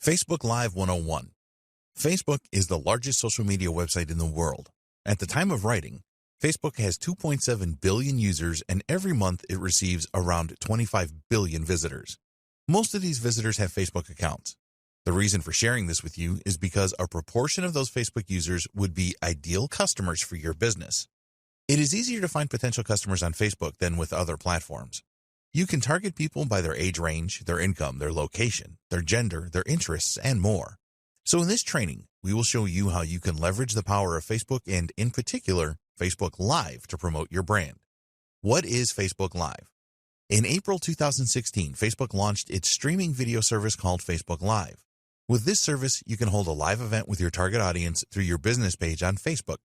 Facebook Live 101. Facebook is the largest social media website in the world. At the time of writing, Facebook has 2.7 billion users, and every month it receives around 25 billion visitors. Most of these visitors have Facebook accounts. The reason for sharing this with you is because a proportion of those Facebook users would be ideal customers for your business. It is easier to find potential customers on Facebook than with other platforms. You can target people by their age range, their income, their location, their gender, their interests, and more. So in this training, we will show you how you can leverage the power of Facebook and, in particular, Facebook Live to promote your brand. What is Facebook Live? In April 2016, Facebook launched its streaming video service called Facebook Live. With this service, you can hold a live event with your target audience through your business page on Facebook.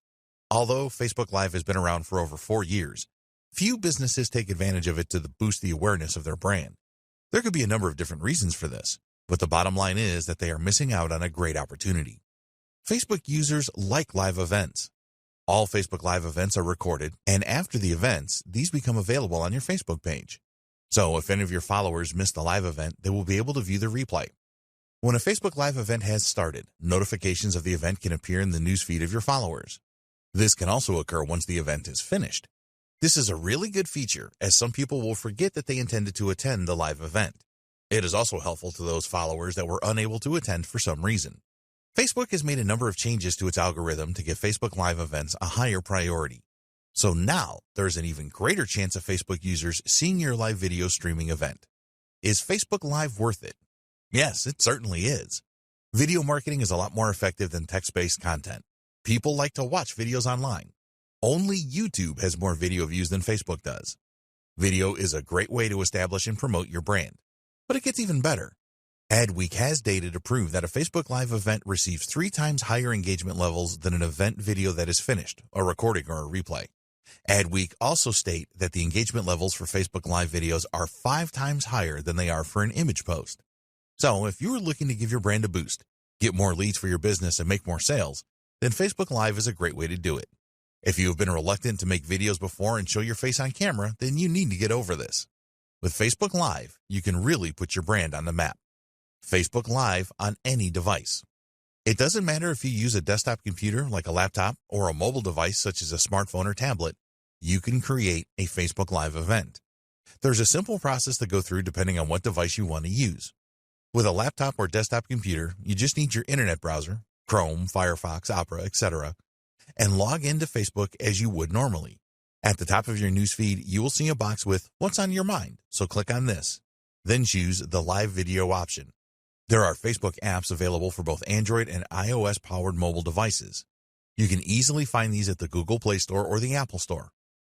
Although Facebook Live has been around for over 4 years, few businesses take advantage of it to boost the awareness of their brand. There could be a number of different reasons for this, but the bottom line is that they are missing out on a great opportunity. Facebook users like live events. All Facebook Live events are recorded, and after the events, these become available on your Facebook page. So if any of your followers missed the live event, they will be able to view the replay. When a Facebook Live event has started, notifications of the event can appear in the newsfeed of your followers. This can also occur once the event is finished. This is a really good feature, as some people will forget that they intended to attend the live event. It is also helpful to those followers that were unable to attend for some reason. Facebook has made a number of changes to its algorithm to give Facebook Live events a higher priority. So now, there's an even greater chance of Facebook users seeing your live video streaming event. Is Facebook Live worth it? Yes, it certainly is. Video marketing is a lot more effective than text-based content. People like to watch videos online. Only YouTube has more video views than Facebook does. Video is a great way to establish and promote your brand. But it gets even better. Adweek has data to prove that a Facebook Live event receives 3 times higher engagement levels than an event video that is finished, a recording or a replay. Adweek also state that the engagement levels for Facebook Live videos are 5 times higher than they are for an image post. So if you are looking to give your brand a boost, get more leads for your business, and make more sales, then Facebook Live is a great way to do it. If you have been reluctant to make videos before and show your face on camera, then you need to get over this. With Facebook Live, you can really put your brand on the map. Facebook Live on any device. It doesn't matter if you use a desktop computer like a laptop or a mobile device such as a smartphone or tablet, you can create a Facebook Live event. There's a simple process to go through depending on what device you want to use. With a laptop or desktop computer, you just need your internet browser, Chrome, Firefox, Opera, etc., and log into Facebook as you would normally. At the top of your newsfeed, you will see a box with What's on Your Mind, so click on this. Then choose the Live Video option. There are Facebook apps available for both Android and iOS-powered mobile devices. You can easily find these at the Google Play Store or the Apple Store.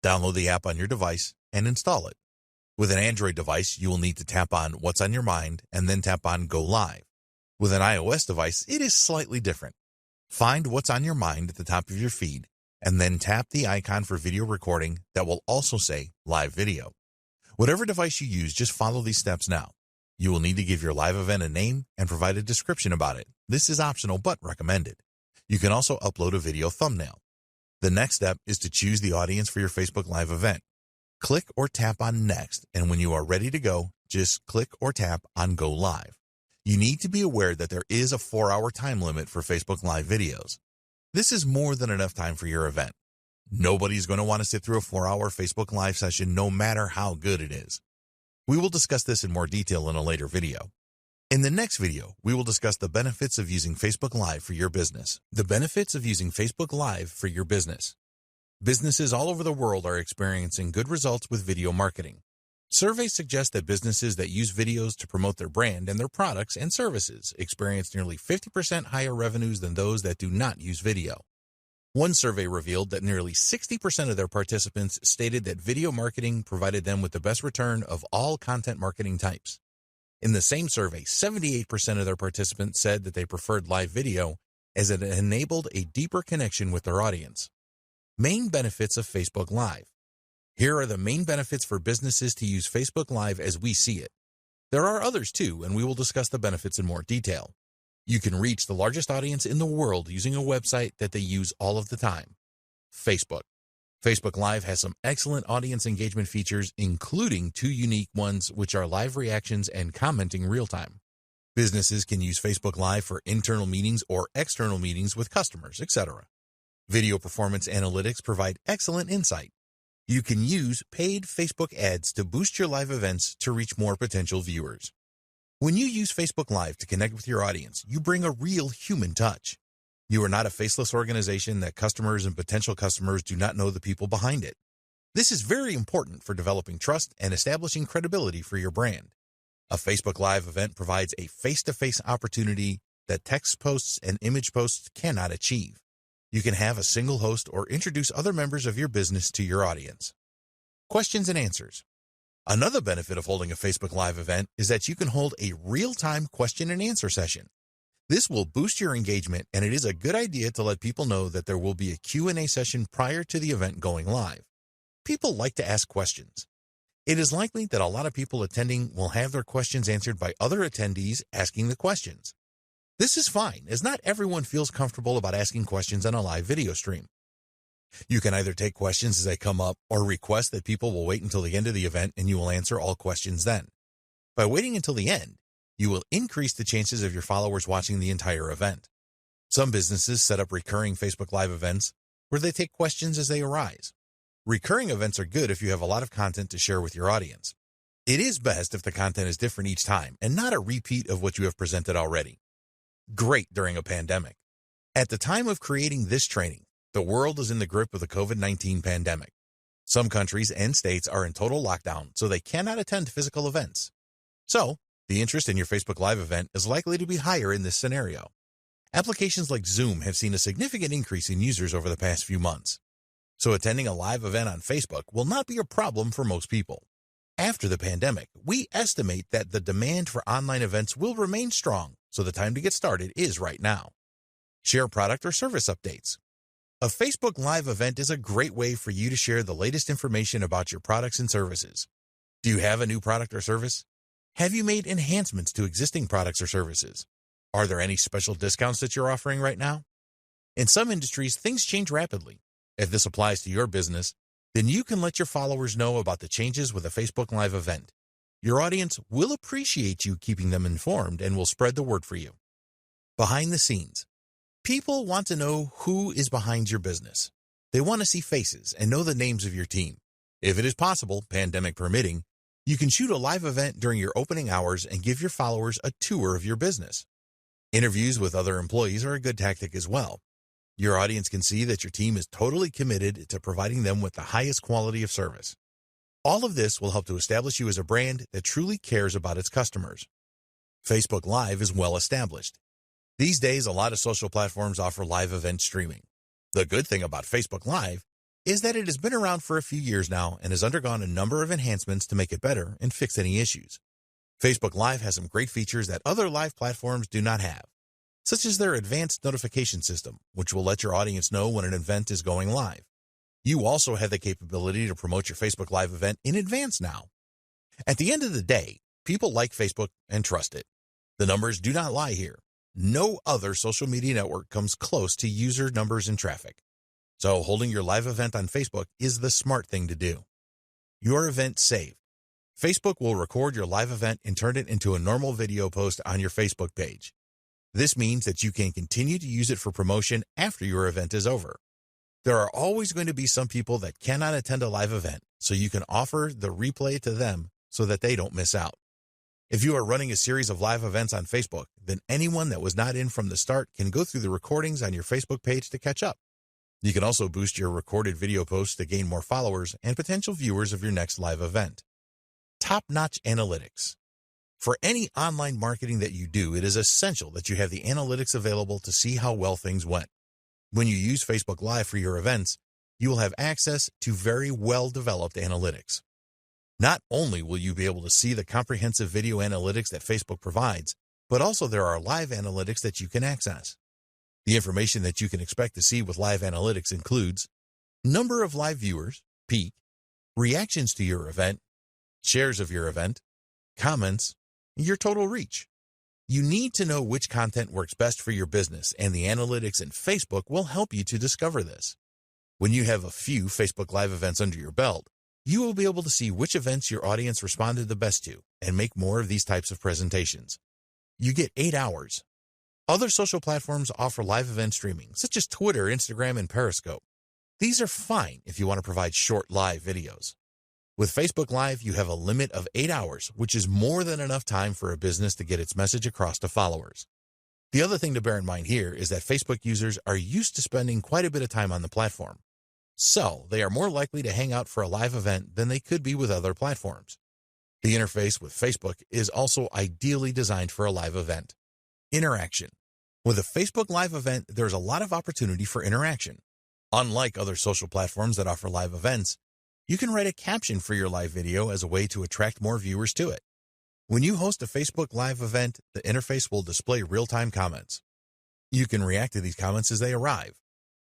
Download the app on your device and install it. With an Android device, you will need to tap on What's on Your Mind and then tap on Go Live. With an iOS device, it is slightly different. Find What's on Your Mind at the top of your feed, and then tap the icon for video recording that will also say Live Video. Whatever device you use, just follow these steps now. You will need to give your live event a name and provide a description about it. This is optional but recommended. You can also upload a video thumbnail. The next step is to choose the audience for your Facebook Live event. Click or tap on Next, and when you are ready to go, just click or tap on Go Live. You need to be aware that there is a 4-hour time limit for Facebook Live videos. This is more than enough time for your event. Nobody's going to want to sit through a 4-hour Facebook Live session no matter how good it is. We will discuss this in more detail in a later video. In the next video, we will discuss the benefits of using Facebook Live for your business. The benefits of using Facebook Live for your business. Businesses all over the world are experiencing good results with video marketing. Surveys suggest that businesses that use videos to promote their brand and their products and services experience nearly 50% higher revenues than those that do not use video. One survey revealed that nearly 60% of their participants stated that video marketing provided them with the best return of all content marketing types. In the same survey, 78% of their participants said that they preferred live video as it enabled a deeper connection with their audience. Main benefits of Facebook Live. Here are the main benefits for businesses to use Facebook Live as we see it. There are others too, and we will discuss the benefits in more detail. You can reach the largest audience in the world using a website that they use all of the time. Facebook. Facebook Live has some excellent audience engagement features, including 2 unique ones, which are live reactions and commenting real time. Businesses can use Facebook Live for internal meetings or external meetings with customers, etc. Video performance analytics provide excellent insight. You can use paid Facebook ads to boost your live events to reach more potential viewers. When you use Facebook Live to connect with your audience, you bring a real human touch. You are not a faceless organization that customers and potential customers do not know the people behind it. This is very important for developing trust and establishing credibility for your brand. A Facebook Live event provides a face-to-face opportunity that text posts and image posts cannot achieve. You can have a single host or introduce other members of your business to your audience. Questions and answers. Another benefit of holding a Facebook Live event is that you can hold a real-time question and answer session. This will boost your engagement, and it is a good idea to let people know that there will be a Q&A session prior to the event going live. People like to ask questions. It is likely that a lot of people attending will have their questions answered by other attendees asking the questions. This is fine, as not everyone feels comfortable about asking questions on a live video stream. You can either take questions as they come up or request that people will wait until the end of the event and you will answer all questions then. By waiting until the end, you will increase the chances of your followers watching the entire event. Some businesses set up recurring Facebook Live events where they take questions as they arise. Recurring events are good if you have a lot of content to share with your audience. It is best if the content is different each time and not a repeat of what you have presented already. Great during a pandemic. At the time of creating this training, the world is in the grip of the COVID-19 pandemic. Some countries and states are in total lockdown, so they cannot attend physical events. So, the interest in your Facebook Live event is likely to be higher in this scenario. Applications like Zoom have seen a significant increase in users over the past few months. So attending a live event on Facebook will not be a problem for most people. After the pandemic, we estimate that the demand for online events will remain strong, so the time to get started is right now. Share product or service updates. A Facebook Live event is a great way for you to share the latest information about your products and services. Do you have a new product or service? Have you made enhancements to existing products or services? Are there any special discounts that you're offering right now? In some industries, things change rapidly. If this applies to your business, then you can let your followers know about the changes with a Facebook Live event. Your audience will appreciate you keeping them informed and will spread the word for you. Behind the scenes. People want to know who is behind your business. They want to see faces and know the names of your team. If it is possible, pandemic permitting, you can shoot a live event during your opening hours and give your followers a tour of your business. Interviews with other employees are a good tactic as well. Your audience can see that your team is totally committed to providing them with the highest quality of service. All of this will help to establish you as a brand that truly cares about its customers. Facebook Live is well established. These days, a lot of social platforms offer live event streaming. The good thing about Facebook Live is that it has been around for a few years now and has undergone a number of enhancements to make it better and fix any issues. Facebook Live has some great features that other live platforms do not have, such as their advanced notification system, which will let your audience know when an event is going live. You also have the capability to promote your Facebook Live event in advance now. At the end of the day, people like Facebook and trust it. The numbers do not lie here. No other social media network comes close to user numbers and traffic. So holding your live event on Facebook is the smart thing to do. Your event saved. Facebook will record your live event and turn it into a normal video post on your Facebook page. This means that you can continue to use it for promotion after your event is over. There are always going to be some people that cannot attend a live event, so you can offer the replay to them so that they don't miss out. If you are running a series of live events on Facebook, then anyone that was not in from the start can go through the recordings on your Facebook page to catch up. You can also boost your recorded video posts to gain more followers and potential viewers of your next live event. Top-notch analytics. For any online marketing that you do, it is essential that you have the analytics available to see how well things went. When you use Facebook Live for your events, you will have access to very well-developed analytics. Not only will you be able to see the comprehensive video analytics that Facebook provides, but also there are live analytics that you can access. The information that you can expect to see with live analytics includes number of live viewers, peak, reactions to your event, shares of your event, comments, your total reach. You need to know which content works best for your business, and the analytics in Facebook will help you to discover this. When you have a few Facebook Live events under your belt, you will be able to see which events your audience responded the best to and make more of these types of presentations. You get 8 hours. Other social platforms offer live event streaming, such as Twitter, Instagram, and Periscope. These are fine if you want to provide short live videos. With Facebook Live, you have a limit of 8 hours, which is more than enough time for a business to get its message across to followers. The other thing to bear in mind here is that Facebook users are used to spending quite a bit of time on the platform. So, they are more likely to hang out for a live event than they could be with other platforms. The interface with Facebook is also ideally designed for a live event. Interaction. With a Facebook Live event, there's a lot of opportunity for interaction. Unlike other social platforms that offer live events, you can write a caption for your live video as a way to attract more viewers to it. When you host a Facebook Live event, the interface will display real-time comments. You can react to these comments as they arrive.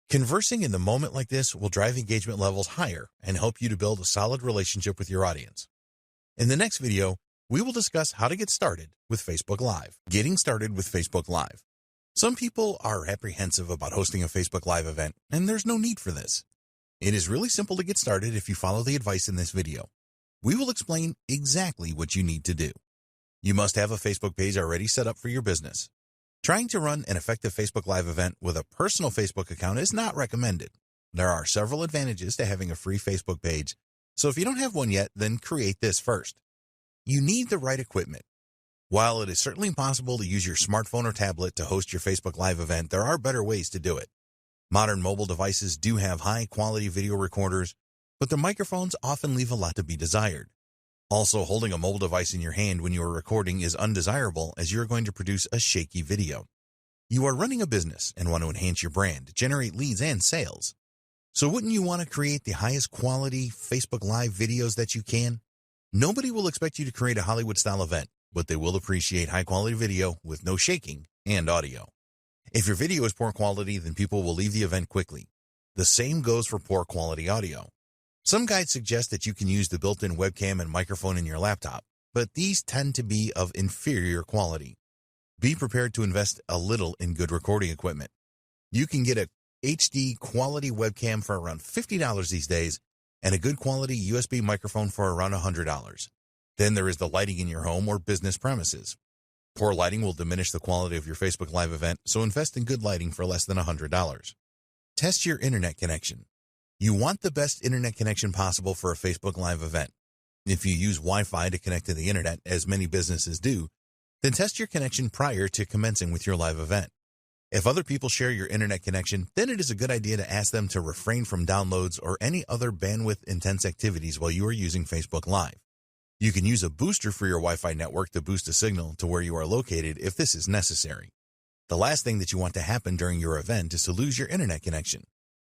Conversing in the moment like this will drive engagement levels higher and help you to build a solid relationship with your audience. In the next video, we will discuss how to get started with Facebook Live. Getting started with Facebook Live. Some people are apprehensive about hosting a Facebook Live event, and there's no need for this. It is really simple to get started if you follow the advice in this video. We will explain exactly what you need to do. You must have a Facebook page already set up for your business. Trying to run an effective Facebook Live event with a personal Facebook account is not recommended. There are several advantages to having a free Facebook page, so if you don't have one yet, then create this first. You need the right equipment. While it is certainly possible to use your smartphone or tablet to host your Facebook Live event, there are better ways to do it. Modern mobile devices do have high-quality video recorders, but the microphones often leave a lot to be desired. Also, holding a mobile device in your hand when you are recording is undesirable as you are going to produce a shaky video. You are running a business and want to enhance your brand, generate leads and sales. So wouldn't you want to create the highest quality Facebook Live videos that you can? Nobody will expect you to create a Hollywood-style event, but they will appreciate high-quality video with no shaking and audio. If your video is poor quality, then people will leave the event quickly. The same goes for poor quality audio. Some guides suggest that you can use the built-in webcam and microphone in your laptop, but these tend to be of inferior quality. Be prepared to invest a little in good recording equipment. You can get a HD quality webcam for around $50 these days, and a good quality USB microphone for around $100. Then there is the lighting in your home or business premises. Poor lighting will diminish the quality of your Facebook Live event, so invest in good lighting for less than $100. Test your internet connection. You want the best internet connection possible for a Facebook Live event. If you use Wi-Fi to connect to the internet, as many businesses do, then test your connection prior to commencing with your live event. If other people share your internet connection, then it is a good idea to ask them to refrain from downloads or any other bandwidth-intense activities while you are using Facebook Live. You can use a booster for your Wi-Fi network to boost a signal to where you are located if this is necessary. The last thing that you want to happen during your event is to lose your internet connection.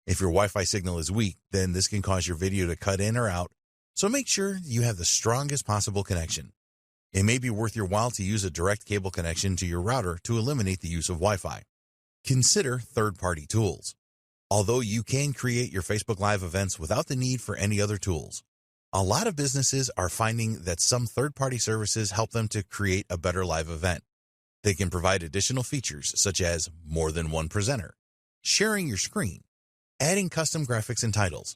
If your Wi-Fi signal is weak, then this can cause your video to cut in or out, so make sure you have the strongest possible connection. It may be worth your while to use a direct cable connection to your router to eliminate the use of Wi-Fi. Consider third-party tools. Although you can create your Facebook Live events without the need for any other tools, a lot of businesses are finding that some third-party services help them to create a better live event. They can provide additional features such as more than one presenter, sharing your screen, adding custom graphics and titles.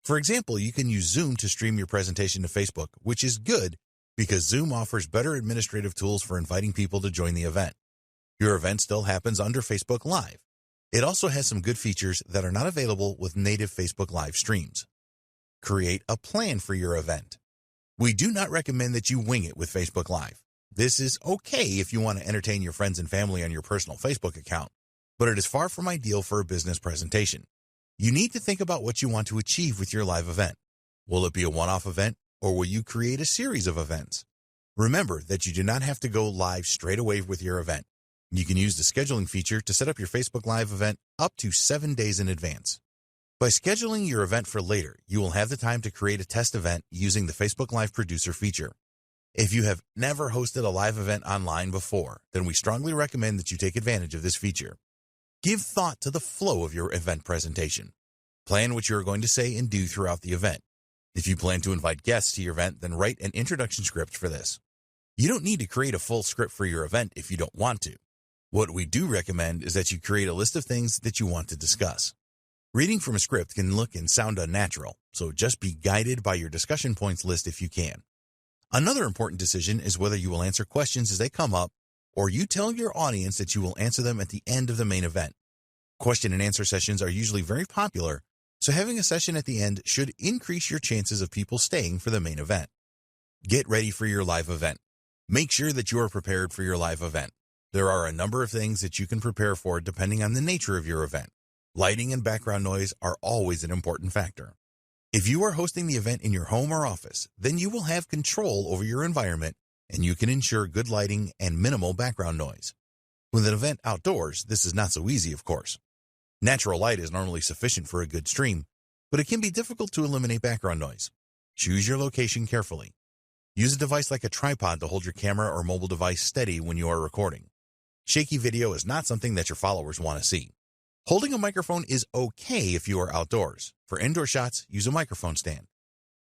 For example, you can use Zoom to stream your presentation to Facebook, which is good because Zoom offers better administrative tools for inviting people to join the event. Your event still happens under Facebook Live. It also has some good features that are not available with native Facebook Live streams. Create a plan for your event. We do not recommend that you wing it with Facebook Live. This is okay if you want to entertain your friends and family on your personal Facebook account, but it is far from ideal for a business presentation. You need to think about what you want to achieve with your live event. Will it be a one-off event, or will you create a series of events? Remember that you do not have to go live straight away with your event. You can use the scheduling feature to set up your Facebook Live event up to 7 days in advance. By scheduling your event for later, you will have the time to create a test event using the Facebook Live Producer feature. If you have never hosted a live event online before, then we strongly recommend that you take advantage of this feature. Give thought to the flow of your event presentation. Plan what you are going to say and do throughout the event. If you plan to invite guests to your event, then write an introduction script for this. You don't need to create a full script for your event if you don't want to. What we do recommend is that you create a list of things that you want to discuss. Reading from a script can look and sound unnatural, so just be guided by your discussion points list if you can. Another important decision is whether you will answer questions as they come up or you tell your audience that you will answer them at the end of the main event. Question and answer sessions are usually very popular, so having a session at the end should increase your chances of people staying for the main event. Get ready for your live event. Make sure that you are prepared for your live event. There are a number of things that you can prepare for depending on the nature of your event. Lighting and background noise are always an important factor. If you are hosting the event in your home or office, then you will have control over your environment and you can ensure good lighting and minimal background noise. With an event outdoors, this is not so easy, of course. Natural light is normally sufficient for a good stream, but it can be difficult to eliminate background noise. Choose your location carefully. Use a device like a tripod to hold your camera or mobile device steady when you are recording. Shaky video is not something that your followers want to see. Holding a microphone is okay if you are outdoors. For indoor shots, use a microphone stand.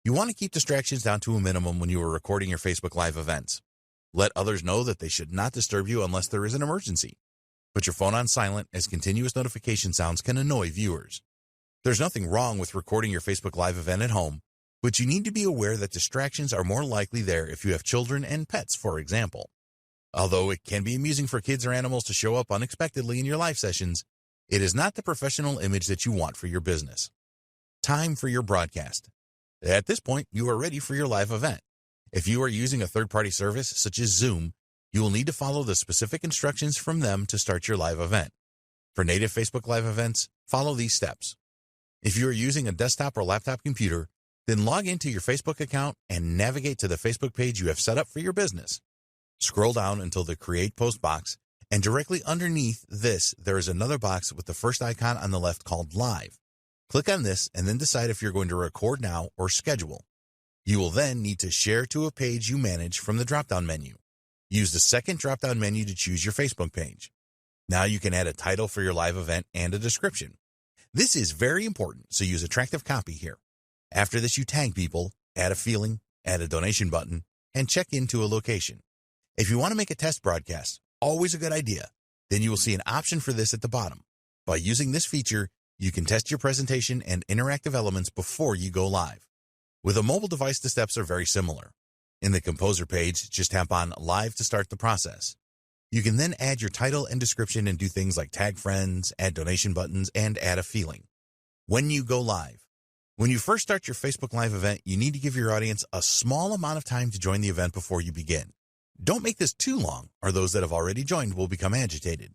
You want to keep distractions down to a minimum when you are recording your Facebook Live events. Let others know that they should not disturb you unless there is an emergency. Put your phone on silent, as continuous notification sounds can annoy viewers. There's nothing wrong with recording your Facebook Live event at home, but you need to be aware that distractions are more likely there if you have children and pets, for example. Although it can be amusing for kids or animals to show up unexpectedly in your live sessions, it is not the professional image that you want for your business. Time for your broadcast. At this point, you are ready for your live event. If you are using a third-party service such as Zoom, you will need to follow the specific instructions from them to start your live event. For native Facebook Live events, follow these steps. If you are using a desktop or laptop computer, then log into your Facebook account and navigate to the Facebook page you have set up for your business. Scroll down until the Create Post box, and directly underneath this, there is another box with the first icon on the left called Live. Click on this and then decide if you're going to record now or schedule. You will then need to share to a page you manage from the drop-down menu. Use the second drop-down menu to choose your Facebook page. Now you can add a title for your live event and a description. This is very important, so use attractive copy here. After this, you tag people, add a feeling, add a donation button, and check into a location. If you want to make a test broadcast, always a good idea, then you will see an option for this at the bottom. By using this feature, you can test your presentation and interactive elements before you go live. With a mobile device, the steps are very similar. In the Composer page, just tap on Live to start the process. You can then add your title and description and do things like tag friends, add donation buttons, and add a feeling. When you go live. When you first start your Facebook Live event, you need to give your audience a small amount of time to join the event before you begin. Don't make this too long, or those that have already joined will become agitated.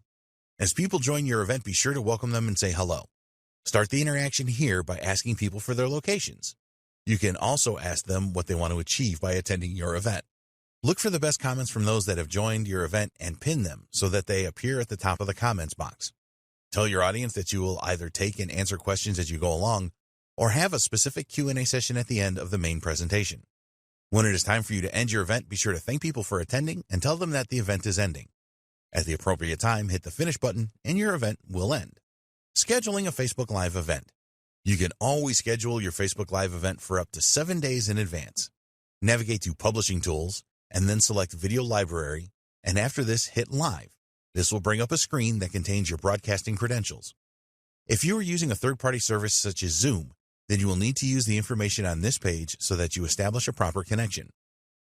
As people join your event, be sure to welcome them and say hello. Start the interaction here by asking people for their locations. You can also ask them what they want to achieve by attending your event. Look for the best comments from those that have joined your event and pin them so that they appear at the top of the comments box. Tell your audience that you will either take and answer questions as you go along or have a specific Q&A session at the end of the main presentation. When it is time for you to end your event, be sure to thank people for attending and tell them that the event is ending. At the appropriate time, hit the finish button and your event will end. Scheduling a Facebook Live event. You can always schedule your Facebook Live event for up to 7 days in advance. Navigate to Publishing Tools and then select Video Library, and after this, hit Live. This will bring up a screen that contains your broadcasting credentials. If you are using a third-party service such as Zoom, then you will need to use the information on this page so that you establish a proper connection.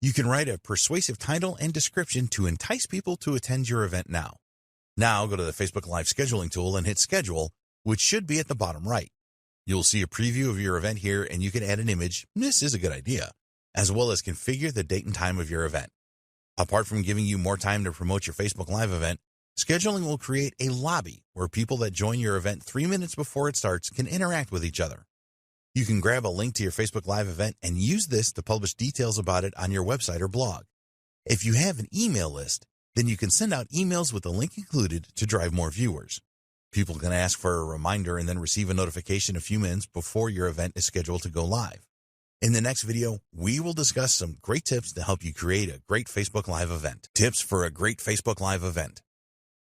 You can write a persuasive title and description to entice people to attend your event now. Now go to the Facebook Live scheduling tool and hit Schedule, which should be at the bottom right. You'll see a preview of your event here, and you can add an image, this is a good idea, as well as configure the date and time of your event. Apart from giving you more time to promote your Facebook Live event, scheduling will create a lobby where people that join your event 3 minutes before it starts can interact with each other. You can grab a link to your Facebook Live event and use this to publish details about it on your website or blog. If you have an email list, then you can send out emails with the link included to drive more viewers. People can ask for a reminder and then receive a notification a few minutes before your event is scheduled to go live. In the next video, we will discuss some great tips to help you create a great Facebook Live event. Tips for a great Facebook Live event.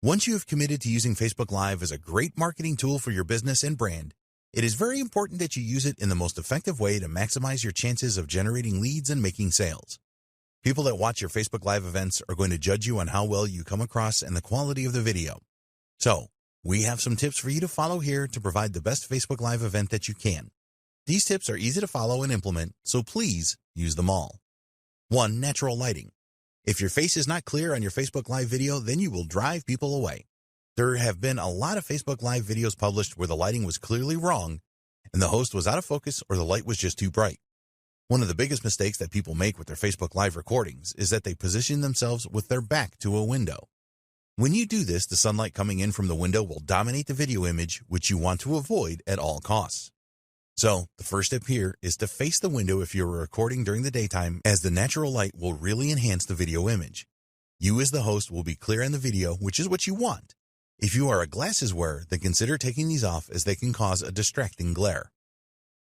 Once you have committed to using Facebook Live as a great marketing tool for your business and brand, it is very important that you use it in the most effective way to maximize your chances of generating leads and making sales. People that watch your Facebook Live events are going to judge you on how well you come across and the quality of the video. So, we have some tips for you to follow here to provide the best Facebook Live event that you can. These tips are easy to follow and implement, so please use them all. 1. Natural lighting. If your face is not clear on your Facebook Live video, then you will drive people away. There have been a lot of Facebook Live videos published where the lighting was clearly wrong and the host was out of focus or the light was just too bright. One of the biggest mistakes that people make with their Facebook Live recordings is that they position themselves with their back to a window. When you do this, the sunlight coming in from the window will dominate the video image, which you want to avoid at all costs. So, the first step here is to face the window if you're recording during the daytime, as the natural light will really enhance the video image. You as the host will be clear in the video, which is what you want. If you are a glasses wearer, then consider taking these off as they can cause a distracting glare.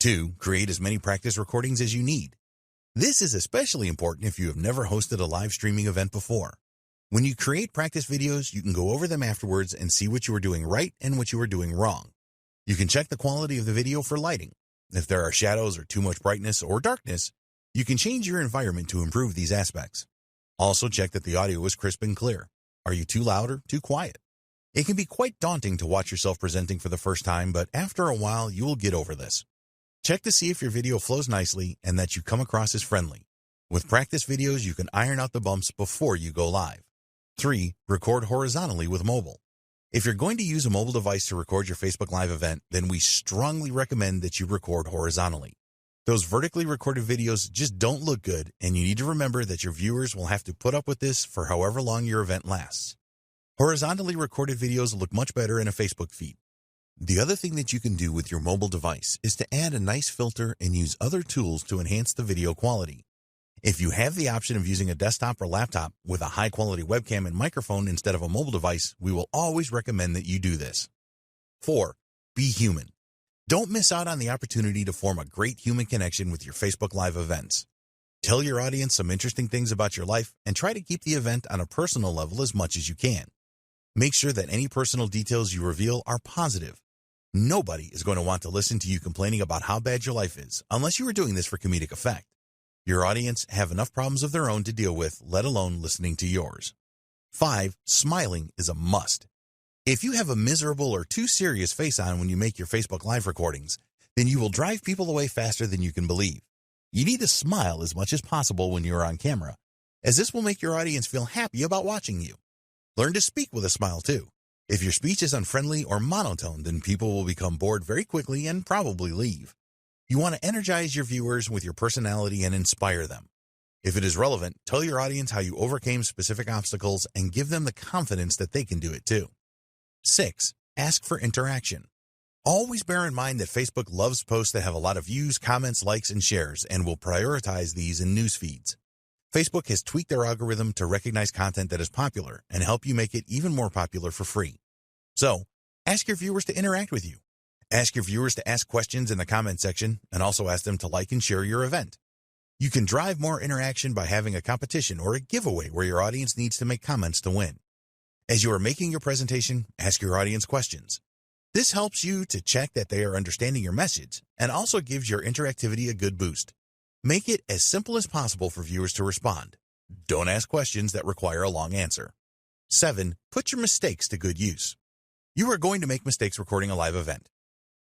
2. Create as many practice recordings as you need. This is especially important if you have never hosted a live streaming event before. When you create practice videos, you can go over them afterwards and see what you are doing right and what you are doing wrong. You can check the quality of the video for lighting. If there are shadows or too much brightness or darkness, you can change your environment to improve these aspects. Also check that the audio is crisp and clear. Are you too loud or too quiet? It can be quite daunting to watch yourself presenting for the first time, but after a while, you will get over this. Check to see if your video flows nicely and that you come across as friendly. With practice videos, you can iron out the bumps before you go live. 3. Record horizontally with mobile. If you're going to use a mobile device to record your Facebook Live event, then we strongly recommend that you record horizontally. Those vertically recorded videos just don't look good, and you need to remember that your viewers will have to put up with this for however long your event lasts. Horizontally recorded videos look much better in a Facebook feed. The other thing that you can do with your mobile device is to add a nice filter and use other tools to enhance the video quality. If you have the option of using a desktop or laptop with a high-quality webcam and microphone instead of a mobile device, we will always recommend that you do this. 4. Be human. Don't miss out on the opportunity to form a great human connection with your Facebook Live events. Tell your audience some interesting things about your life and try to keep the event on a personal level as much as you can. Make sure that any personal details you reveal are positive. Nobody is going to want to listen to you complaining about how bad your life is unless you are doing this for comedic effect. Your audience have enough problems of their own to deal with, let alone listening to yours. 5. Smiling is a must. If you have a miserable or too serious face on when you make your Facebook Live recordings, then you will drive people away faster than you can believe. You need to smile as much as possible when you are on camera, as this will make your audience feel happy about watching you. Learn to speak with a smile too. If your speech is unfriendly or monotone, then people will become bored very quickly and probably leave. You want to energize your viewers with your personality and inspire them. If it is relevant, tell your audience how you overcame specific obstacles and give them the confidence that they can do it too. 6. Ask for interaction. Always bear in mind that Facebook loves posts that have a lot of views, comments, likes, and shares, and will prioritize these in news feeds. Facebook has tweaked their algorithm to recognize content that is popular and help you make it even more popular for free. So, ask your viewers to interact with you. Ask your viewers to ask questions in the comment section and also ask them to like and share your event. You can drive more interaction by having a competition or a giveaway where your audience needs to make comments to win. As you are making your presentation, ask your audience questions. This helps you to check that they are understanding your message and also gives your interactivity a good boost. Make it as simple as possible for viewers to respond. Don't ask questions that require a long answer. 7. Put your mistakes to good use. You are going to make mistakes recording a live event.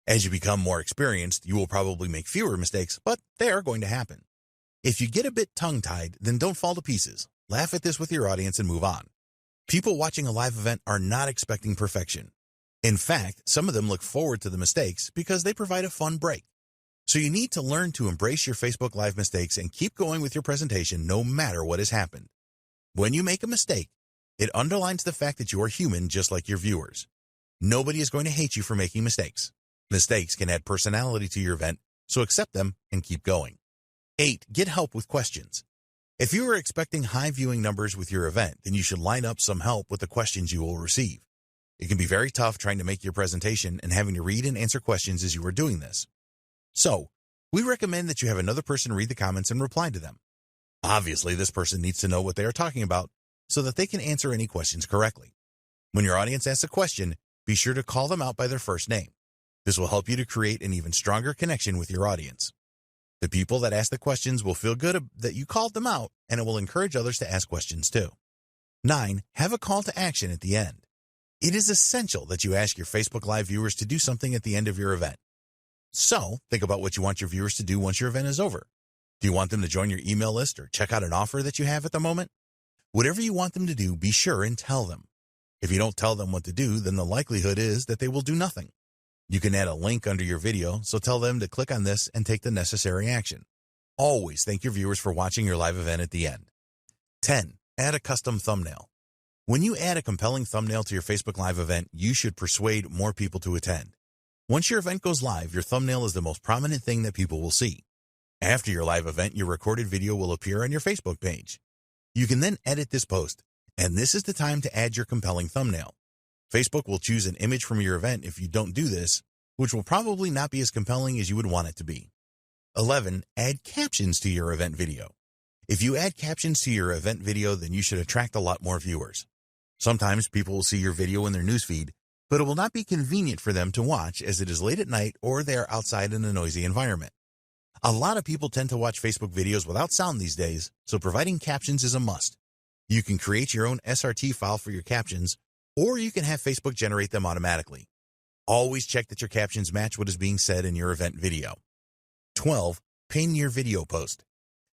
As you become more experienced, you will probably make fewer mistakes, but they are going to happen. If you get a bit tongue-tied, then don't fall to pieces. Laugh at this with your audience and move on. People watching a live event are not expecting perfection. In fact, some of them look forward to the mistakes because they provide a fun break. So you need to learn to embrace your Facebook Live mistakes and keep going with your presentation no matter what has happened. When you make a mistake, it underlines the fact that you are human just like your viewers. Nobody is going to hate you for making mistakes. Mistakes can add personality to your event, so accept them and keep going. 8. Get help with questions. If you are expecting high viewing numbers with your event, then you should line up some help with the questions you will receive. It can be very tough trying to make your presentation and having to read and answer questions as you are doing this. So, we recommend that you have another person read the comments and reply to them. Obviously, this person needs to know what they are talking about so that they can answer any questions correctly. When your audience asks a question, be sure to call them out by their first name. This will help you to create an even stronger connection with your audience. The people that ask the questions will feel good that you called them out, and it will encourage others to ask questions too. 9. Have a call to action at the end. It is essential that you ask your Facebook Live viewers to do something at the end of your event. So, think about what you want your viewers to do once your event is over. Do you want them to join your email list or check out an offer that you have at the moment? Whatever you want them to do, be sure and tell them. If you don't tell them what to do, then the likelihood is that they will do nothing. You can add a link under your video, so tell them to click on this and take the necessary action. Always thank your viewers for watching your live event at the end. 10. Add a custom thumbnail. When you add a compelling thumbnail to your Facebook Live event, you should persuade more people to attend. Once your event goes live, your thumbnail is the most prominent thing that people will see. After your live event, your recorded video will appear on your Facebook page. You can then edit this post, and this is the time to add your compelling thumbnail. Facebook will choose an image from your event if you don't do this, which will probably not be as compelling as you would want it to be. 11. Add captions to your event video. If you add captions to your event video, then you should attract a lot more viewers. Sometimes people will see your video in their newsfeed, but it will not be convenient for them to watch as it is late at night or they are outside in a noisy environment. A lot of people tend to watch Facebook videos without sound these days, so providing captions is a must. You can create your own SRT file for your captions, or you can have Facebook generate them automatically. Always check that your captions match what is being said in your event video. 12. Pin your video post.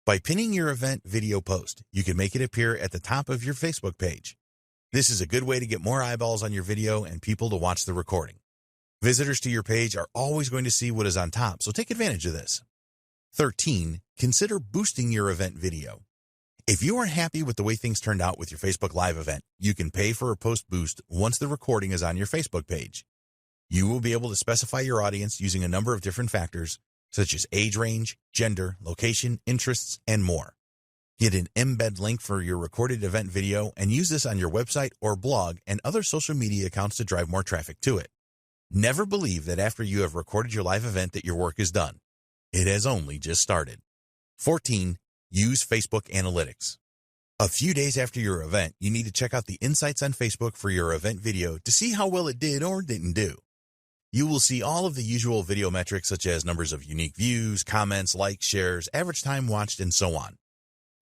By pinning your event video post, you can make it appear at the top of your Facebook page. This is a good way to get more eyeballs on your video and people to watch the recording. Visitors to your page are always going to see what is on top, so take advantage of this. 13. Consider boosting your event video. If you are happy with the way things turned out with your Facebook Live event, you can pay for a post boost once the recording is on your Facebook page. You will be able to specify your audience using a number of different factors, such as age range, gender, location, interests, and more. Get an embed link for your recorded event video and use this on your website or blog and other social media accounts to drive more traffic to it. Never believe that after you have recorded your live event that your work is done. It has only just started. 14. Use Facebook Analytics. A few days after your event, you need to check out the insights on Facebook for your event video to see how well it did or didn't do. You will see all of the usual video metrics such as numbers of unique views, comments, likes, shares, average time watched, and so on.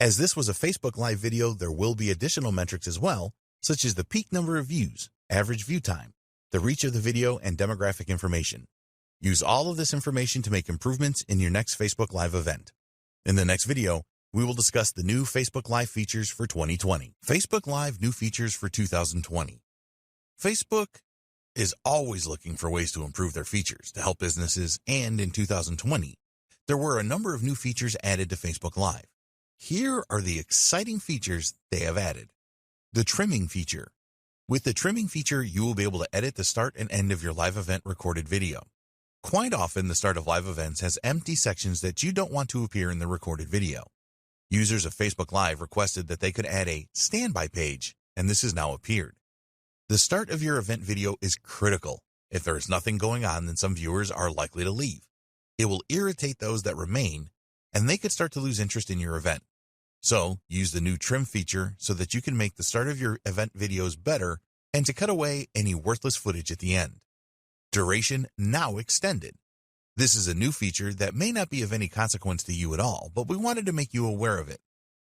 As this was a Facebook Live video, there will be additional metrics as well, such as the peak number of views, average view time, the reach of the video, and demographic information. Use all of this information to make improvements in your next Facebook Live event. In the next video, we will discuss the new Facebook Live features for 2020. Facebook Live new features for 2020. Facebook is always looking for ways to improve their features to help businesses, and in 2020, there were a number of new features added to Facebook Live. Here are the exciting features they have added. The trimming feature. With the trimming feature, you will be able to edit the start and end of your live event recorded video. Quite often, the start of live events has empty sections that you don't want to appear in the recorded video. Users of Facebook Live requested that they could add a standby page, and this has now appeared. The start of your event video is critical. If there is nothing going on, then some viewers are likely to leave. It will irritate those that remain, and they could start to lose interest in your event. So, use the new trim feature so that you can make the start of your event videos better and to cut away any worthless footage at the end. Duration now extended. This is a new feature that may not be of any consequence to you at all, but we wanted to make you aware of it.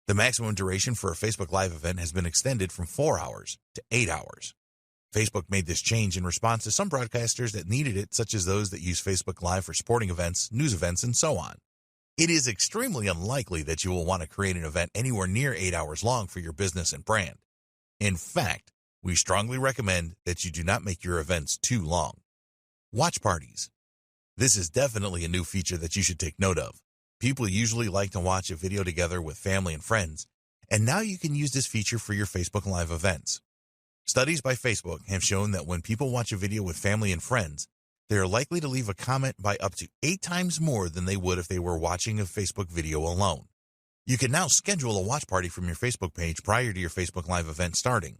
The maximum duration for a Facebook Live event has been extended from 4 hours to 8 hours. Facebook made this change in response to some broadcasters that needed it, such as those that use Facebook Live for sporting events, news events, and so on. It is extremely unlikely that you will want to create an event anywhere near 8 hours long for your business and brand. In fact, we strongly recommend that you do not make your events too long. Watch parties. This is definitely a new feature that you should take note of. People usually like to watch a video together with family and friends, and now you can use this feature for your Facebook Live events. Studies by Facebook have shown that when people watch a video with family and friends, they are likely to leave a comment by up to 8 times more than they would if they were watching a Facebook video alone. You can now schedule a watch party from your Facebook page prior to your Facebook Live event starting.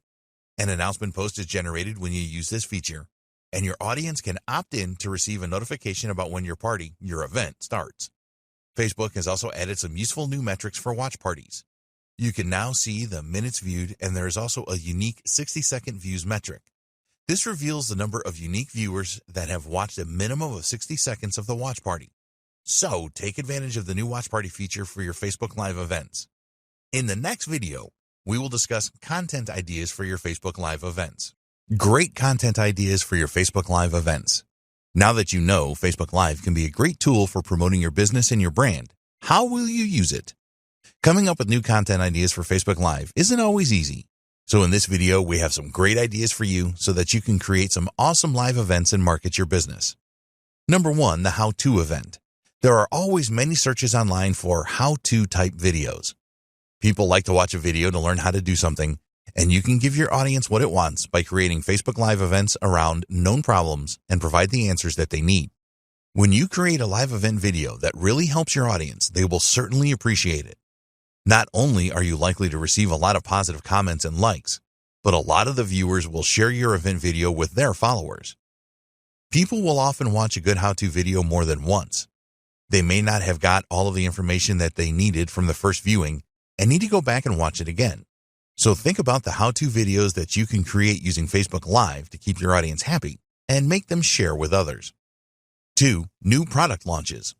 An announcement post is generated when you use this feature, and your audience can opt in to receive a notification about when your party, your event, starts. Facebook has also added some useful new metrics for watch parties. You can now see the minutes viewed, and there is also a unique 60-second views metric. This reveals the number of unique viewers that have watched a minimum of 60 seconds of the watch party. So, take advantage of the new watch party feature for your Facebook Live events. In the next video, we will discuss content ideas for your Facebook Live events. Great content ideas for your Facebook Live events. Now that you know Facebook Live can be a great tool for promoting your business and your brand, how will you use it? Coming up with new content ideas for Facebook Live isn't always easy. So in this video, we have some great ideas for you so that you can create some awesome live events and market your business. Number 1, the how-to event. There are always many searches online for how-to type videos. People like to watch a video to learn how to do something, and you can give your audience what it wants by creating Facebook Live events around known problems and provide the answers that they need. When you create a live event video that really helps your audience, they will certainly appreciate it. Not only are you likely to receive a lot of positive comments and likes, but a lot of the viewers will share your event video with their followers. People will often watch a good how-to video more than once. They may not have got all of the information that they needed from the first viewing and need to go back and watch it again. So think about the how-to videos that you can create using Facebook Live to keep your audience happy and make them share with others. 2, new product launches.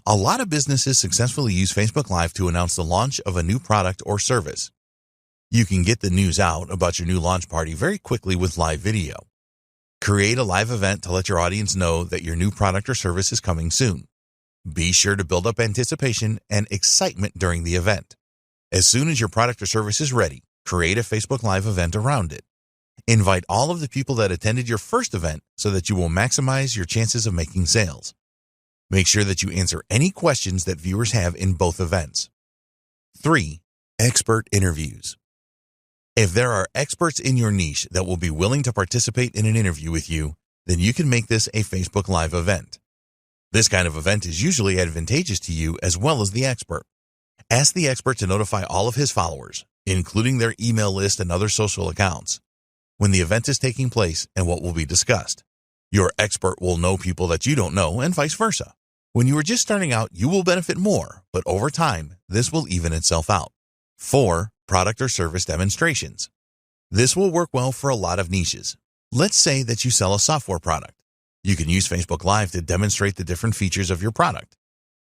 A lot of businesses successfully use Facebook Live to announce the launch of a new product or service. You can get the news out about your new launch party very quickly with live video. Create a live event to let your audience know that your new product or service is coming soon. Be sure to build up anticipation and excitement during the event. As soon as your product or service is ready, create a Facebook Live event around it. Invite all of the people that attended your first event so that you will maximize your chances of making sales. Make sure that you answer any questions that viewers have in both events. 3, expert interviews. If there are experts in your niche that will be willing to participate in an interview with you, then you can make this a Facebook Live event. This kind of event is usually advantageous to you as well as the expert. Ask the expert to notify all of his followers, including their email list and other social accounts, when the event is taking place and what will be discussed. Your expert will know people that you don't know and vice versa. When you are just starting out, you will benefit more, but over time, this will even itself out. 4, product or service demonstrations. This will work well for a lot of niches. Let's say that you sell a software product. You can use Facebook Live to demonstrate the different features of your product.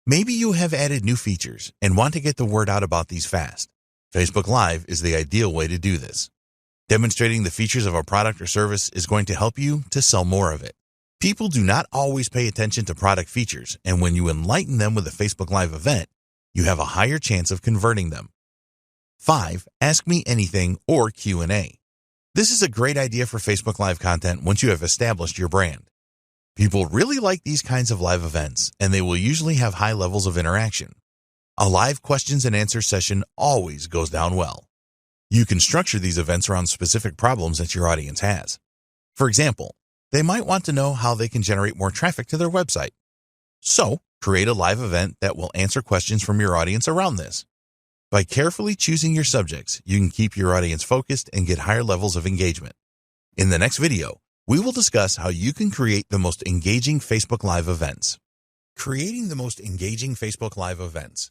Maybe you have added new features and want to get the word out about these fast. Facebook Live is the ideal way to do this. Demonstrating the features of a product or service is going to help you to sell more of it. People do not always pay attention to product features, and when you enlighten them with a Facebook Live event, you have a higher chance of converting them. 5, Ask Me Anything or Q&A. This is a great idea for Facebook Live content once you have established your brand. People really like these kinds of live events, and they will usually have high levels of interaction. A live questions and answers session always goes down well. You can structure these events around specific problems that your audience has. For example, they might want to know how they can generate more traffic to their website. So, create a live event that will answer questions from your audience around this. By carefully choosing your subjects, you can keep your audience focused and get higher levels of engagement. In the next video, we will discuss how you can create the most engaging Facebook Live events. Creating the most engaging Facebook Live events.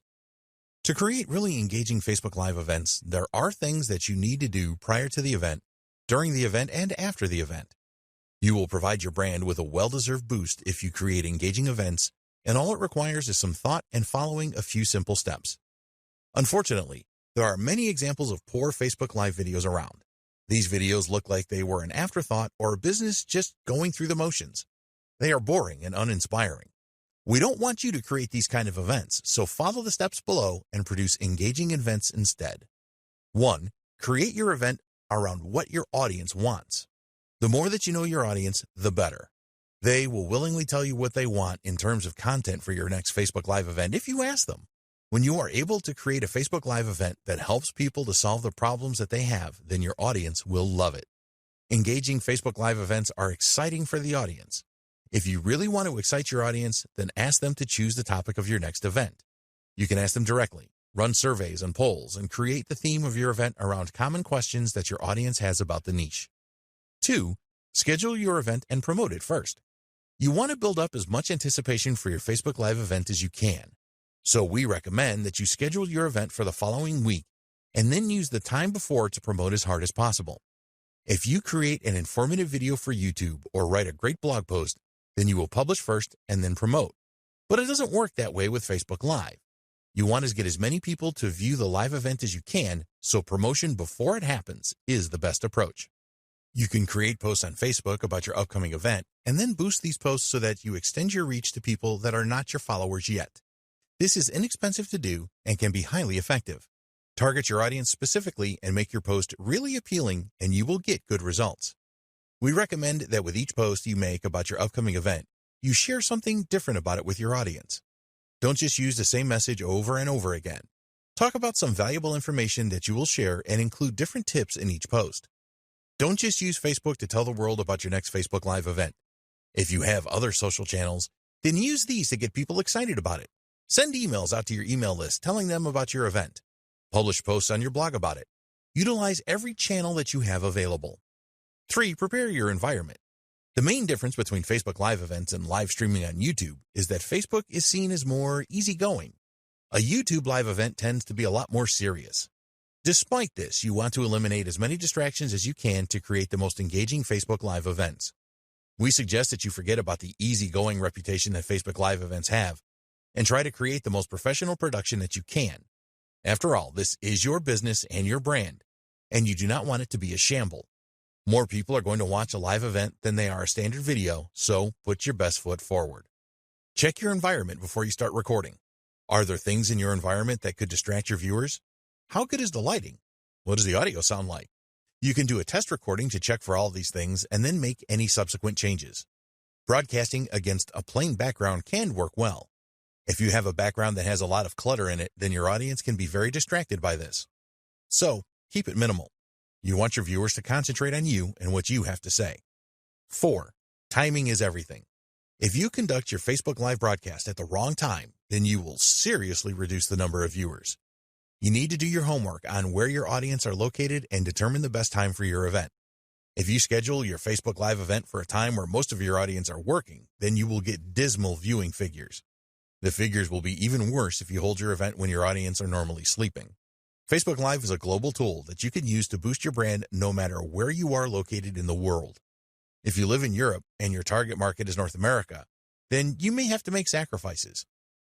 To create really engaging Facebook Live events, there are things that you need to do prior to the event, during the event, and after the event. You will provide your brand with a well-deserved boost if you create engaging events, and all it requires is some thought and following a few simple steps. Unfortunately, there are many examples of poor Facebook Live videos around. These videos look like they were an afterthought or a business just going through the motions. They are boring and uninspiring. We don't want you to create these kind of events, so follow the steps below and produce engaging events instead. 1. Create your event around what your audience wants. The more that you know your audience, the better. They will willingly tell you what they want in terms of content for your next Facebook Live event if you ask them. When you are able to create a Facebook Live event that helps people to solve the problems that they have, then your audience will love it. Engaging Facebook Live events are exciting for the audience. If you really want to excite your audience, then ask them to choose the topic of your next event. You can ask them directly, run surveys and polls, and create the theme of your event around common questions that your audience has about the niche. 2. Schedule your event and promote it first. You want to build up as much anticipation for your Facebook Live event as you can. So we recommend that you schedule your event for the following week and then use the time before to promote as hard as possible. If you create an informative video for YouTube or write a great blog post, then you will publish first and then promote. But it doesn't work that way with Facebook Live. You want to get as many people to view the live event as you can, so promotion before it happens is the best approach. You can create posts on Facebook about your upcoming event and then boost these posts so that you extend your reach to people that are not your followers yet. This is inexpensive to do and can be highly effective. Target your audience specifically and make your post really appealing, and you will get good results. We recommend that with each post you make about your upcoming event, you share something different about it with your audience. Don't just use the same message over and over again. Talk about some valuable information that you will share and include different tips in each post. Don't just use Facebook to tell the world about your next Facebook Live event. If you have other social channels, then use these to get people excited about it. Send emails out to your email list telling them about your event. Publish posts on your blog about it. Utilize every channel that you have available. 3. Prepare your environment. The main difference between Facebook Live events and live streaming on YouTube is that Facebook is seen as more easygoing. A YouTube Live event tends to be a lot more serious. Despite this, you want to eliminate as many distractions as you can to create the most engaging Facebook Live events. We suggest that you forget about the easygoing reputation that Facebook Live events have and try to create the most professional production that you can. After all, this is your business and your brand, and you do not want it to be a shamble. More people are going to watch a live event than they are a standard video, so put your best foot forward. Check your environment before you start recording. Are there things in your environment that could distract your viewers? How good is the lighting? What does the audio sound like? You can do a test recording to check for all of these things and then make any subsequent changes. Broadcasting against a plain background can work well. If you have a background that has a lot of clutter in it, then your audience can be very distracted by this. So, keep it minimal. You want your viewers to concentrate on you and what you have to say. 4. Timing is everything. If you conduct your Facebook Live broadcast at the wrong time, then you will seriously reduce the number of viewers. You need to do your homework on where your audience are located and determine the best time for your event. If you schedule your Facebook Live event for a time where most of your audience are working, then you will get dismal viewing figures. The figures will be even worse if you hold your event when your audience are normally sleeping. Facebook Live is a global tool that you can use to boost your brand no matter where you are located in the world. If you live in Europe and your target market is North America, then you may have to make sacrifices.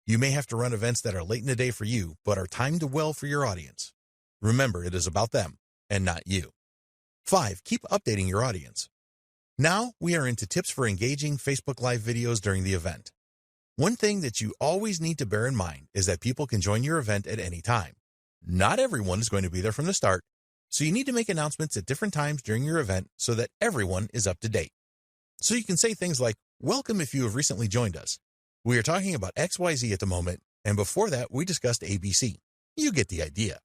You may have to run events that are late in the day for you, but are timed well for your audience. Remember, it is about them and not you. 5. Keep updating your audience. Now we are into tips for engaging Facebook Live videos during the event. One thing that you always need to bear in mind is that people can join your event at any time. Not everyone is going to be there from the start, so you need to make announcements at different times during your event so that everyone is up to date. So you can say things like, "Welcome if you have recently joined us. We are talking about XYZ at the moment, and before that we discussed ABC. You get the idea."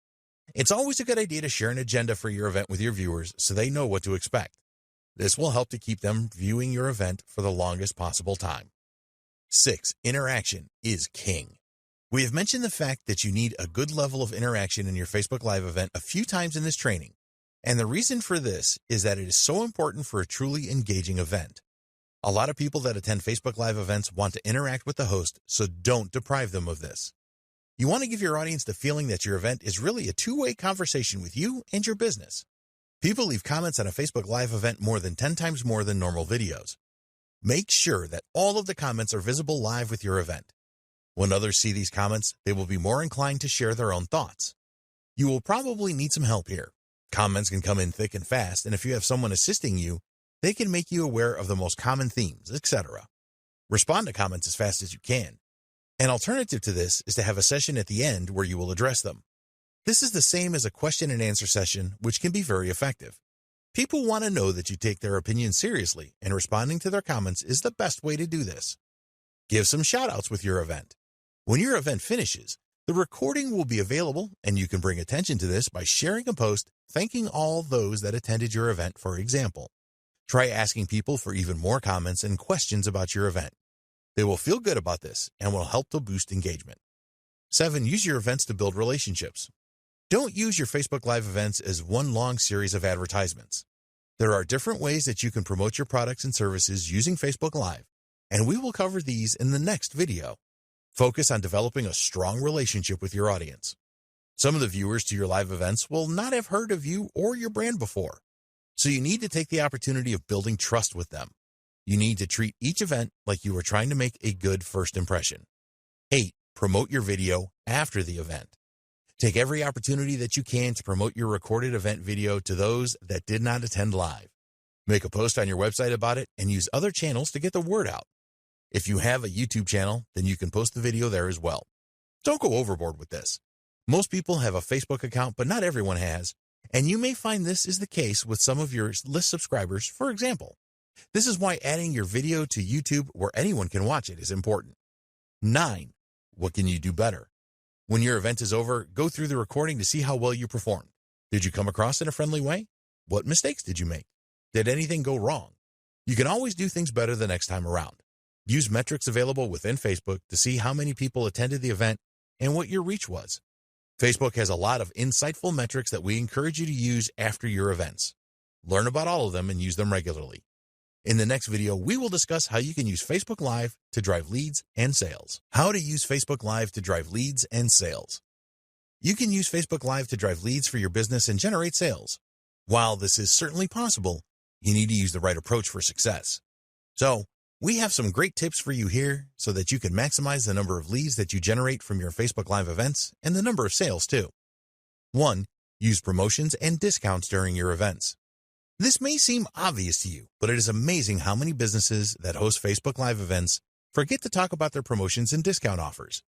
It's always a good idea to share an agenda for your event with your viewers so they know what to expect. This will help to keep them viewing your event for the longest possible time. 6. Interaction is king. We have mentioned the fact that you need a good level of interaction in your Facebook Live event a few times in this training, and the reason for this is that it is so important for a truly engaging event. A lot of people that attend Facebook Live events want to interact with the host, so don't deprive them of this. You want to give your audience the feeling that your event is really a two-way conversation with you and your business. People leave comments on a Facebook Live event more than 10 times more than normal videos. Make sure that all of the comments are visible live with your event. When others see these comments, they will be more inclined to share their own thoughts. You will probably need some help here. Comments can come in thick and fast, and if you have someone assisting you, they can make you aware of the most common themes, etc. Respond to comments as fast as you can. An alternative to this is to have a session at the end where you will address them. This is the same as a question and answer session, which can be very effective. People want to know that you take their opinion seriously, and responding to their comments is the best way to do this. Give some shout-outs with your event. When your event finishes, the recording will be available, and you can bring attention to this by sharing a post thanking all those that attended your event, for example. Try asking people for even more comments and questions about your event. They will feel good about this and will help to boost engagement. 7. Use your events to build relationships. Don't use your Facebook Live events as one long series of advertisements. There are different ways that you can promote your products and services using Facebook Live, and we will cover these in the next video. Focus on developing a strong relationship with your audience. Some of the viewers to your live events will not have heard of you or your brand before, so you need to take the opportunity of building trust with them. You need to treat each event like you are trying to make a good first impression. 8. Promote your video after the event. Take every opportunity that you can to promote your recorded event video to those that did not attend live. Make a post on your website about it and use other channels to get the word out. If you have a YouTube channel, then you can post the video there as well. Don't go overboard with this. Most people have a Facebook account, but not everyone has, and you may find this is the case with some of your list subscribers, for example. This is why adding your video to YouTube where anyone can watch it is important. 9. What can you do better? When your event is over, go through the recording to see how well you performed. Did you come across in a friendly way? What mistakes did you make? Did anything go wrong? You can always do things better the next time around. Use metrics available within Facebook to see how many people attended the event and what your reach was. Facebook has a lot of insightful metrics that we encourage you to use after your events. Learn about all of them and use them regularly. In the next video, we will discuss how you can use Facebook Live to drive leads and sales. How to use Facebook Live to drive leads and sales. You can use Facebook Live to drive leads for your business and generate sales. While this is certainly possible, you need to use the right approach for success. So, we have some great tips for you here so that you can maximize the number of leads that you generate from your Facebook Live events and the number of sales too. 1. Use promotions and discounts during your events. This may seem obvious to you, but it is amazing how many businesses that host Facebook Live events forget to talk about their promotions and discount offers.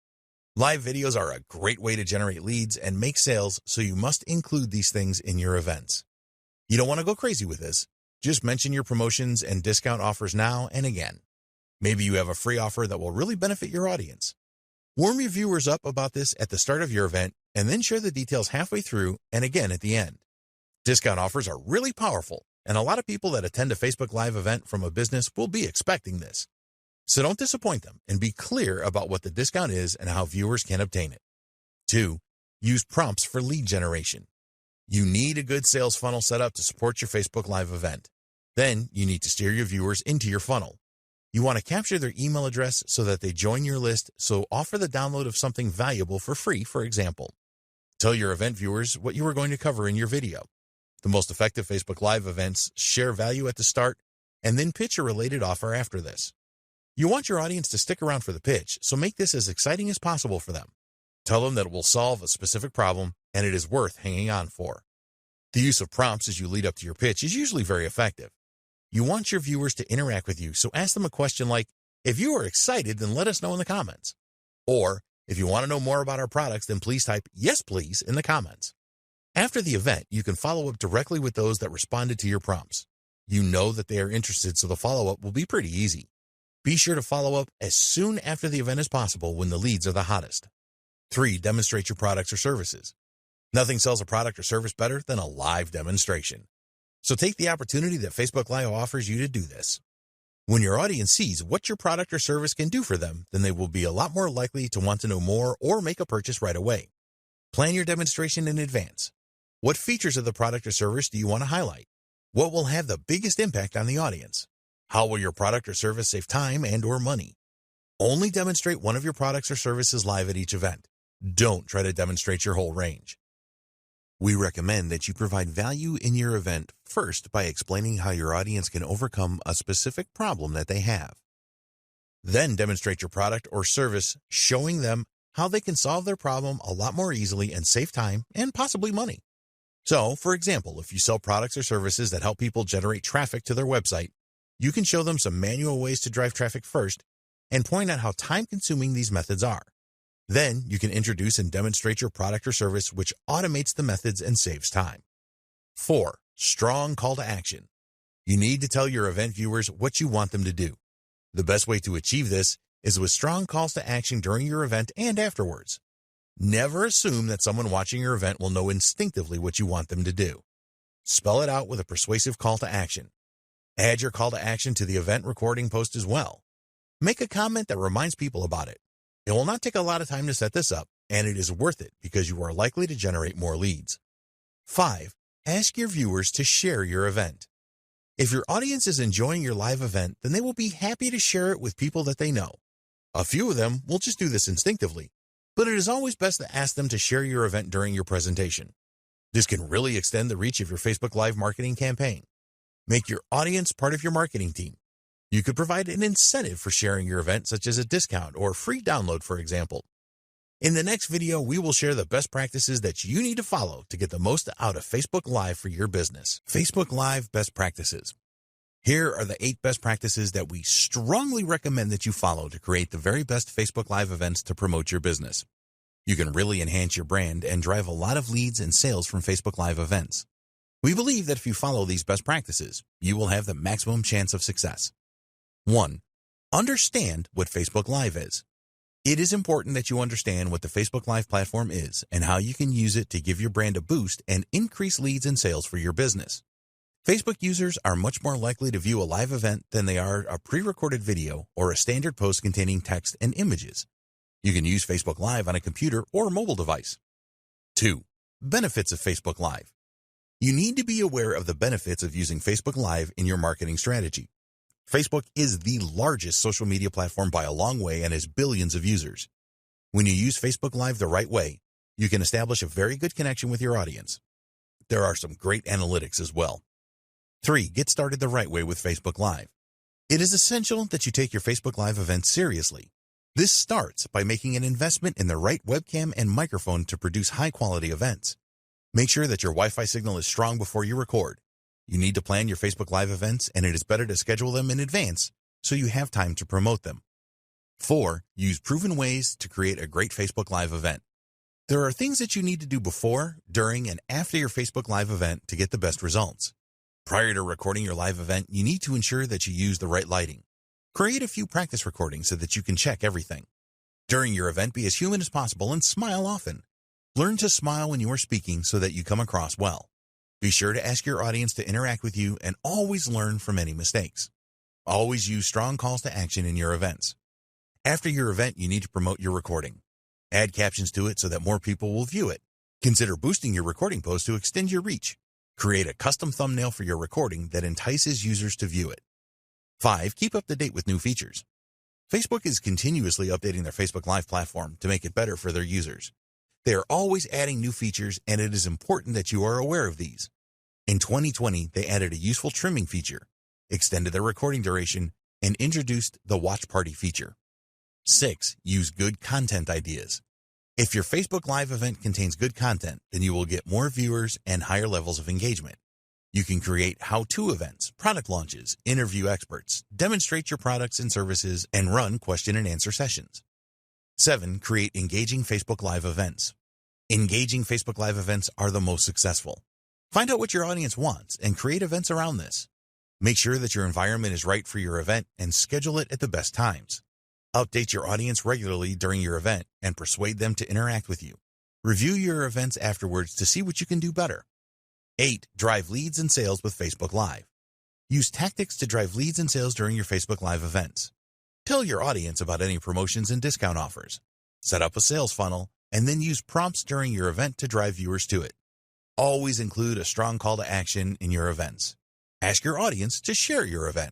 Live videos are a great way to generate leads and make sales, so you must include these things in your events. You don't want to go crazy with this. Just mention your promotions and discount offers now and again. Maybe you have a free offer that will really benefit your audience. Warm your viewers up about this at the start of your event and then share the details halfway through and again at the end. Discount offers are really powerful, and a lot of people that attend a Facebook Live event from a business will be expecting this. So don't disappoint them and be clear about what the discount is and how viewers can obtain it. 2. Use prompts for lead generation. You need a good sales funnel set up to support your Facebook Live event. Then you need to steer your viewers into your funnel. You want to capture their email address so that they join your list, so offer the download of something valuable for free, for example. Tell your event viewers what you are going to cover in your video. The most effective Facebook Live events share value at the start and then pitch a related offer after this. You want your audience to stick around for the pitch, so make this as exciting as possible for them. Tell them that it will solve a specific problem and it is worth hanging on for. The use of prompts as you lead up to your pitch is usually very effective. You want your viewers to interact with you, so ask them a question like, "If you are excited, then let us know in the comments." Or, "If you want to know more about our products, then please type 'yes, please' in the comments." After the event, you can follow up directly with those that responded to your prompts. You know that they are interested, so the follow-up will be pretty easy. Be sure to follow up as soon after the event as possible when the leads are the hottest. 3. Demonstrate your products or services. Nothing sells a product or service better than a live demonstration. So take the opportunity that Facebook Live offers you to do this. When your audience sees what your product or service can do for them, then they will be a lot more likely to want to know more or make a purchase right away. Plan your demonstration in advance. What features of the product or service do you want to highlight? What will have the biggest impact on the audience? How will your product or service save time and/or money? Only demonstrate one of your products or services live at each event. Don't try to demonstrate your whole range. We recommend that you provide value in your event first by explaining how your audience can overcome a specific problem that they have. Then demonstrate your product or service, showing them how they can solve their problem a lot more easily and save time and possibly money. So, for example, if you sell products or services that help people generate traffic to their website, you can show them some manual ways to drive traffic first and point out how time-consuming these methods are. Then you can introduce and demonstrate your product or service, which automates the methods and saves time. 4. Strong call to action. You need to tell your event viewers what you want them to do. The best way to achieve this is with strong calls to action during your event and afterwards. Never assume that someone watching your event will know instinctively what you want them to do. Spell it out with a persuasive call to action. Add your call to action to the event recording post as well. Make a comment that reminds people about it. It will not take a lot of time to set this up, and it is worth it because you are likely to generate more leads. 5. Ask your viewers to share your event. If your audience is enjoying your live event, then they will be happy to share it with people that they know. A few of them will just do this instinctively, but it is always best to ask them to share your event during your presentation. This can really extend the reach of your Facebook Live marketing campaign. Make your audience part of your marketing team. You could provide an incentive for sharing your event, such as a discount or free download, for example. In the next video, we will share the best practices that you need to follow to get the most out of Facebook Live for your business. Facebook Live best practices. Here are the 8 best practices that we strongly recommend that you follow to create the very best Facebook Live events to promote your business. You can really enhance your brand and drive a lot of leads and sales from Facebook Live events. We believe that if you follow these best practices, you will have the maximum chance of success. 1. Understand what Facebook Live is. It is important that you understand what the Facebook Live platform is and how you can use it to give your brand a boost and increase leads and sales for your business. Facebook users are much more likely to view a live event than they are a pre-recorded video or a standard post containing text and images. You can use Facebook Live on a computer or mobile device. 2. Benefits of Facebook Live. You need to be aware of the benefits of using Facebook Live in your marketing strategy. Facebook is the largest social media platform by a long way and has billions of users. When you use Facebook Live the right way, you can establish a very good connection with your audience. There are some great analytics as well. 3. Get started the right way with Facebook Live. It is essential that you take your Facebook Live events seriously. This starts by making an investment in the right webcam and microphone to produce high-quality events. Make sure that your Wi-Fi signal is strong before you record. You need to plan your Facebook Live events, and it is better to schedule them in advance so you have time to promote them. 4. Use proven ways to create a great Facebook Live event. There are things that you need to do before, during, and after your Facebook Live event to get the best results. Prior to recording your live event, you need to ensure that you use the right lighting. Create a few practice recordings so that you can check everything. During your event, be as human as possible and smile often. Learn to smile when you are speaking so that you come across well. Be sure to ask your audience to interact with you and always learn from any mistakes. Always use strong calls to action in your events. After your event, you need to promote your recording. Add captions to it so that more people will view it. Consider boosting your recording post to extend your reach. Create a custom thumbnail for your recording that entices users to view it. 5. Keep up to date with new features. Facebook is continuously updating their Facebook Live platform to make it better for their users. They are always adding new features, and it is important that you are aware of these. In 2020, they added a useful trimming feature, extended their recording duration, and introduced the Watch Party feature. 6. Use good content ideas. If your Facebook Live event contains good content, then you will get more viewers and higher levels of engagement. You can create how-to events, product launches, interview experts, demonstrate your products and services, and run question and answer sessions. 7. Create engaging Facebook Live events. Engaging Facebook Live events are the most successful. Find out what your audience wants and create events around this. Make sure that your environment is right for your event and schedule it at the best times. Update your audience regularly during your event and persuade them to interact with you. Review your events afterwards to see what you can do better. 8. Drive leads and sales with Facebook Live. Use tactics to drive leads and sales during your Facebook Live events. Tell your audience about any promotions and discount offers. Set up a sales funnel and then use prompts during your event to drive viewers to it. Always include a strong call to action in your events. Ask your audience to share your event.